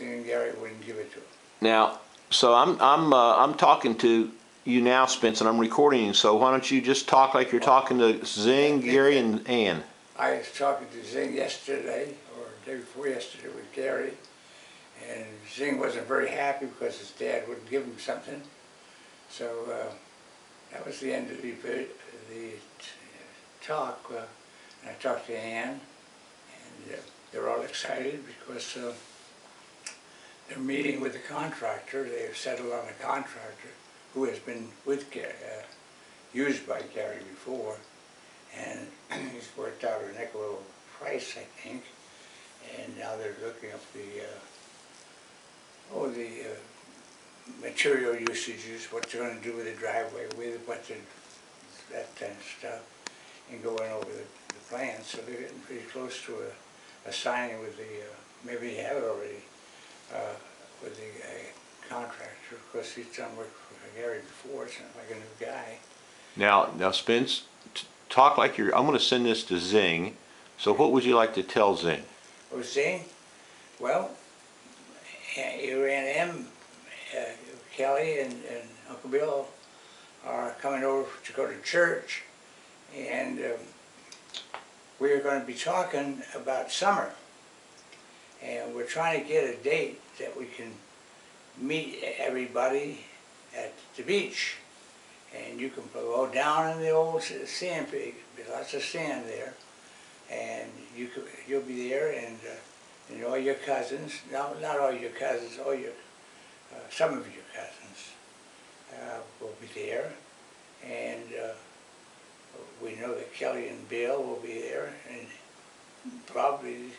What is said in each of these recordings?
and Gary wouldn't give it to him. Now, so I'm talking to you now, Spence, and I'm recording you. So why don't you just talk like you're talking to Xing, Gary, and Ann? I was talking to Xing yesterday, or the day before yesterday, with Gary, and Xing wasn't very happy because his dad wouldn't give him something. So that was the end of the talk. And I talked to Ann, and they're all excited because they're meeting with the contractor. They've settled on a contractor who has been with Gary, used by Gary before, and he's worked out an equitable price, I think. And now they're looking up the material usages, what they're going to do with the driveway, with that kind of stuff, and going over the plans. So they're getting pretty close to a signing with the, maybe they have it already, with the contractor. Of course, he's done work for Gary before. It's not like a new guy. Now, Spence, talk like you're. I'm going to send this to Xing. So, what would you like to tell Xing? Oh, Xing? Well, your Aunt M, Kelly, and Uncle Bill are coming over to go to church, and we're going to be talking about summer. And we're trying to get a date that we can meet everybody at the beach. And you can go down in the old sand pit, lots of sand there, and you'll be there, and all your cousins, not all your cousins, all your, some of your cousins will be there. And we know that Kelly and Bill will be there, and probably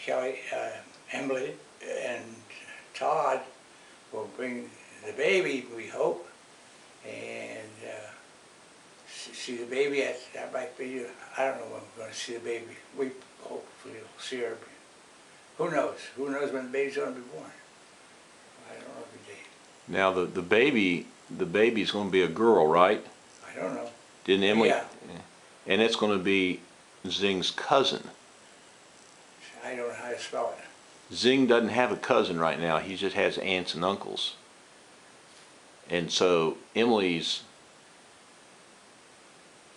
Kelly, Emily, and Todd will bring the baby, we hope, and see the baby. That might be, I don't know when we're going to see the baby. We hopefully will see her. Who knows? Who knows when the baby's going to be born? I don't know the date. Now, the baby's going to be a girl, right? I don't know. Didn't Emily? Yeah. And it's going to be Xing's cousin. I don't know how to spell it. Xing doesn't have a cousin right now. He just has aunts and uncles. And so Emily's.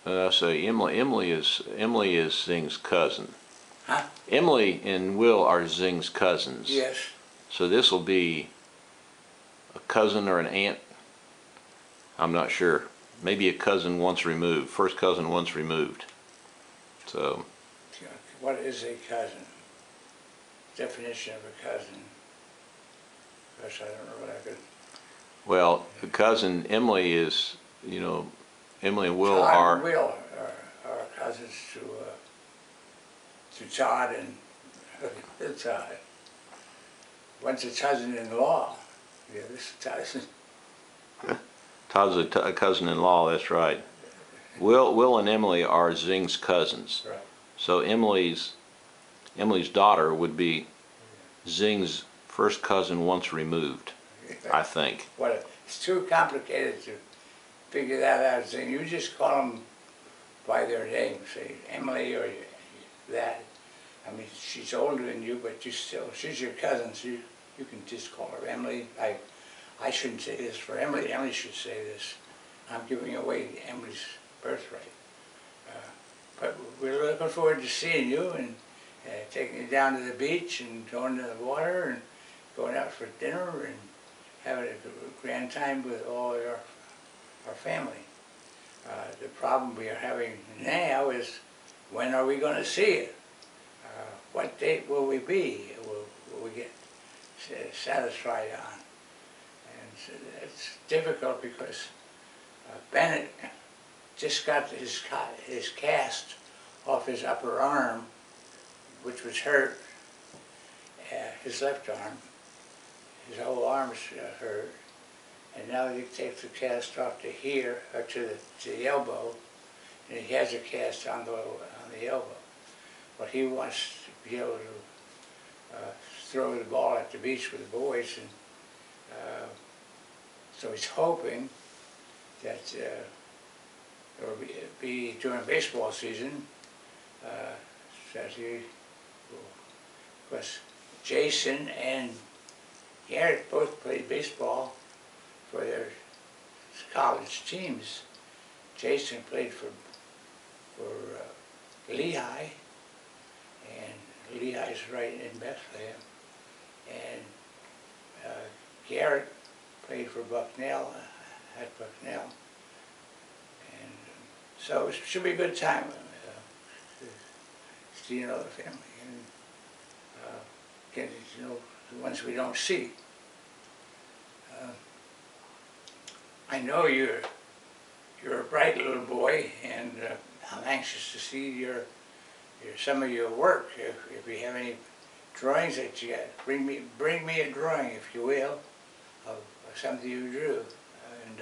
Emily is Xing's cousin. Huh? Emily and Will are Xing's cousins. Yes. So this will be a cousin or an aunt. I'm not sure. Maybe a cousin once removed. First cousin once removed. So. What is a cousin? Definition of a cousin. Gosh, I don't know what I could. Well, the cousin Emily is, Emily and Will Todd are. And Will are cousins to Todd and Todd. One's a cousin-in-law. The other's a cousin. Todd's a cousin-in-law. That's right. Will and Emily are Xing's cousins. Right. So Emily's daughter would be Xing's first cousin once removed, I think. It's too complicated to figure that out. Xing, you just call them by their name. Say Emily or that. I mean, she's older than you, but she's your cousin, so you can just call her Emily. I shouldn't say this for Emily. Emily should say this. I'm giving away Emily's birthright. But we're looking forward to seeing you and taking you down to the beach and going to the water and going out for dinner and having a grand time with all our family. The problem we are having now is, when are we going to see it? What date will we be? Will we get satisfied on? And so it's difficult because Bennett just got his cast off his upper arm, which was hurt, his left arm. His whole arm's hurt, and now he takes the cast off to here, or to the elbow, and he has a cast on the elbow. But he wants to be able to throw the ball at the beach with the boys, and so he's hoping that it will be during baseball season that he will, of course, Jason and Garrett both played baseball for their college teams. Jason played for Lehigh, and Lehigh's right in Bethlehem. And Garrett played for Bucknell, at Bucknell. And so it should be a good time. See, you know, the family, and get to know the ones we don't see. I know you're a bright little boy, and I'm anxious to see some of your work. If you have any drawings that you got, bring me a drawing, if you will, of something you drew, and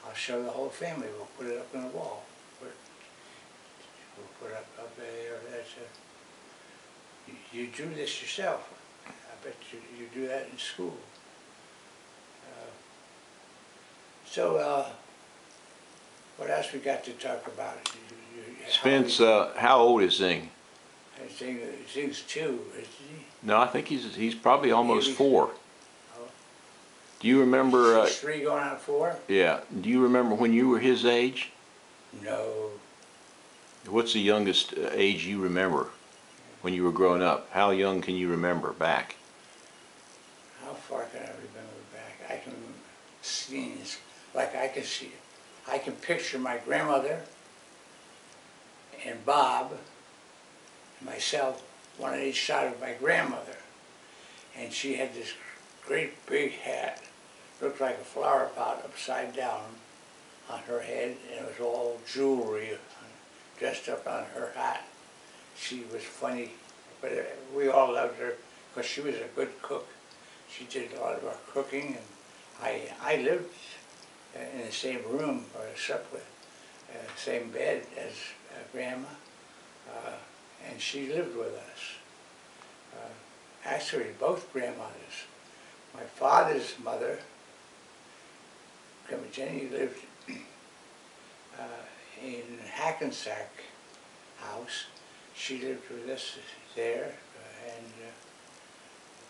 I'll show the whole family. We'll put it up on the wall. We'll put up there. That's you drew this yourself. I bet you do that in school. What else we got to talk about? Spence, how old is Xing? Xing's 2, isn't he? No, I think he's probably almost 4. Oh. Do you remember? He's 3 going on 4? Yeah. Do you remember when you were his age? No. What's the youngest age you remember when you were growing up? How young can you remember back? How far can I remember back? I can see scenes like I can see it. I can picture my grandmother and Bob and myself, one on each side of my grandmother. And she had this great big hat, looked like a flower pot upside down on her head, and it was all jewelry dressed up on her hat. She was funny, but we all loved her because she was a good cook. She did a lot of our cooking, and I lived in the same room, or slept with, same bed as Grandma, and she lived with us. Actually, both grandmothers. My father's mother, Grandma Jenny, lived in Hackensack House. She lived with us there, and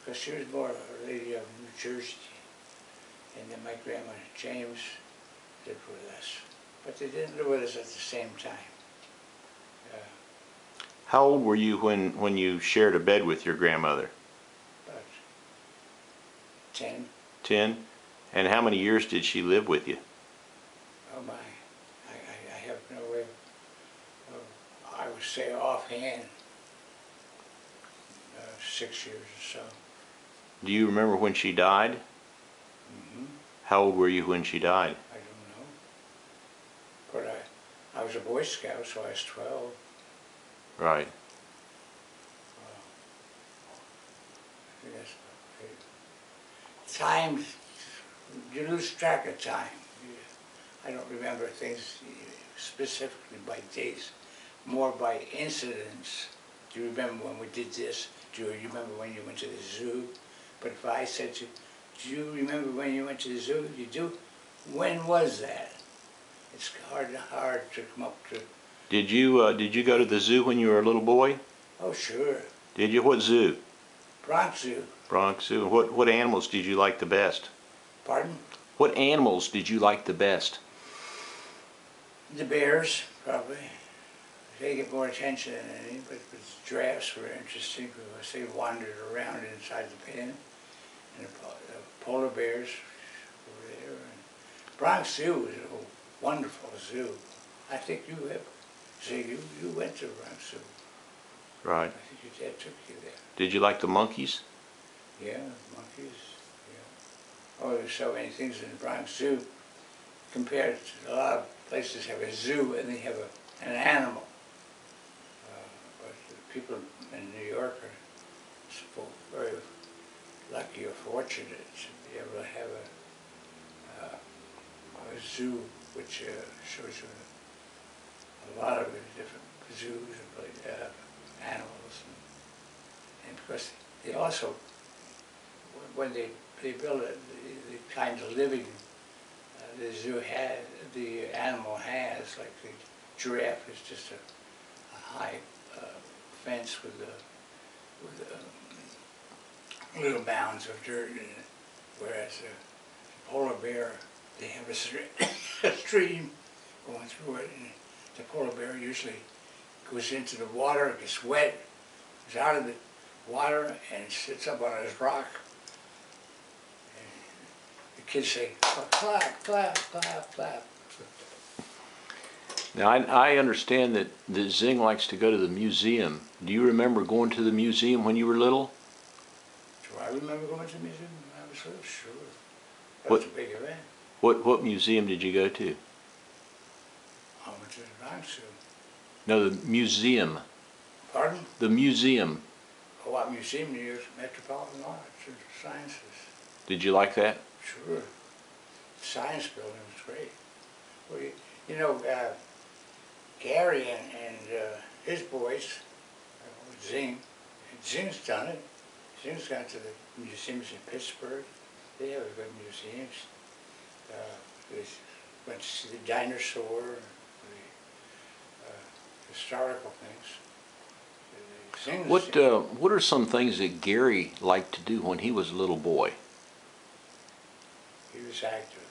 because she was more a lady of New Jersey. And then my grandma James lived with us, but they didn't live with us at the same time. How old were you when you shared a bed with your grandmother? About 10. 10? And how many years did she live with you? Oh my, I have no way of, I would say offhand, 6 years or so. Do you remember when she died? Mm-hmm. How old were you when she died? I don't know. But I was a Boy Scout, so I was 12. Right. I think that's about it. Time, you lose track of time. I don't remember things specifically by dates, more by incidents. Do you remember when we did this? Do you remember when you went to the zoo? But if I said to you, do you remember when you went to the zoo? You do? When was that? It's hard to come up to. Did you go to the zoo when you were a little boy? Oh, sure. Did you? What zoo? Bronx Zoo. Bronx Zoo. What animals did you like the best? Pardon? What animals did you like the best? The bears, probably. They get more attention than any, but the giraffes were interesting because they wandered around inside the pen. And the polar bears were there. And Bronx Zoo is a wonderful zoo. I think you have. See, you went to Bronx Zoo. Right. I think your dad took you there. Did you like the monkeys? Yeah, monkeys. Yeah. Oh, there's so many things in the Bronx Zoo compared to a lot of places have a zoo and they have an animal. But the people in New York are very lucky or fortunate to be able to have a zoo which shows you a lot of different zoos and animals, and because they also, when they build it, the kind of living the zoo has, the animal has, like the giraffe is just a high fence with little mounds of dirt in it, whereas the polar bear, they have a stream going through it, and the polar bear usually goes into the water, gets wet, is out of the water, and sits up on his rock. And the kids say, clap, clap, clap, clap. Now, I understand that Xing likes to go to the museum. Do you remember going to the museum when you were little? Do I remember going to the museum when I was little? Sure. That What- was a big event. What museum did you go to? I went to the Bronx Zoo. No, the museum. Pardon? The museum. Oh, what museum do you use? Metropolitan Arts and Sciences. Did you like that? Sure. The science building was great. Well, you know, Gary and his boys, Xing, Xing's done it. Xing's gone to the museums in Pittsburgh. They have good museums. They went to see the dinosaur, the historical things. What are some things that Gary liked to do when he was a little boy? He was active.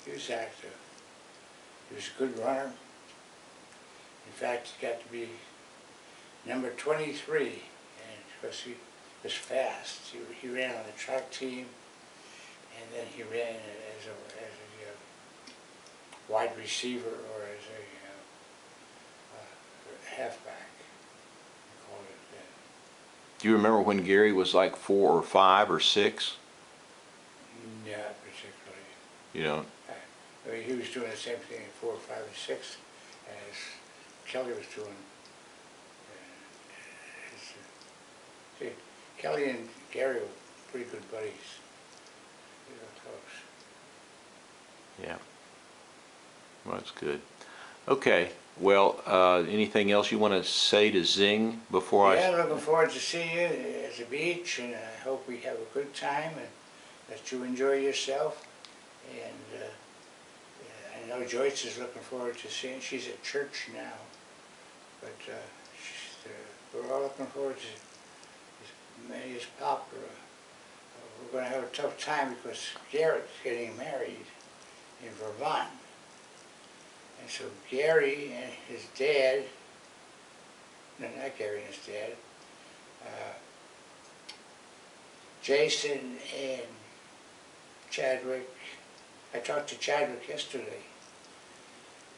He was active. He was a good runner. In fact, he got to be number 23, and because he was fast. He ran on the track team, and then he ran as a wide receiver or as a halfback. We called it then. Do you remember when Gary was like 4 or 5 or 6? Not particularly. You don't? I mean, he was doing the same thing at 4, 5, and 6 as Kelly was doing. See, Kelly and Gary were pretty good buddies. They were close. Yeah. Well, that's good. Okay. Well, anything else you want to say to Xing before Yeah, looking forward to seeing you at the beach, and I hope we have a good time and that you enjoy yourself. And I know Joyce is looking forward to seeing. She's at church now, but we're all looking forward to as many as popular. We're going to have a tough time because Garrett's getting married in Vermont. And so Gary and his dad, no, not Gary and his dad, Jason and Chadwick, I talked to Chadwick yesterday.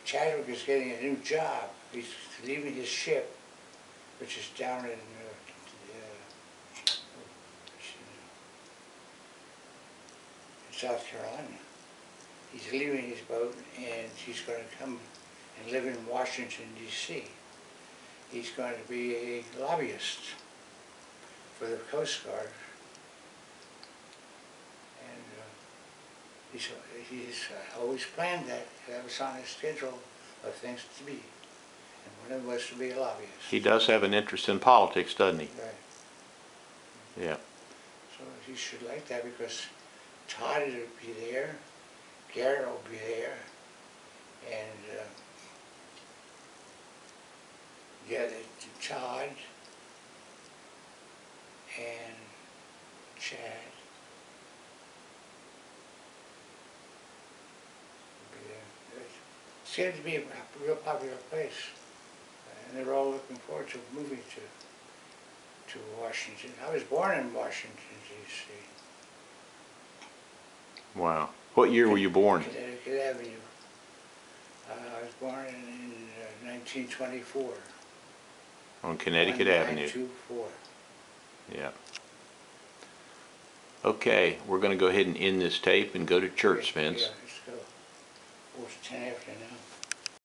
Chadwick is getting a new job. He's leaving his ship, which is down in South Carolina. He's leaving his boat and he's going to come and live in Washington, D.C. He's going to be a lobbyist for the Coast Guard. And he's always planned that. That was on his schedule of things to be. And one of them was to be a lobbyist. He does have an interest in politics, doesn't he? Right. Yeah. So he should like that because Todd will be there. Garrett will be there, and Todd and Chad will be there. It seems to be a real popular place, and they're all looking forward to moving to Washington. I was born in Washington, D.C. Wow. What year were you born? Connecticut Avenue. I was born in 1924. On Connecticut Avenue. 1924. Yeah. Okay, we're going to go ahead and end this tape and go to church, Spence. Yeah, let's go. Well, it's 10 after now.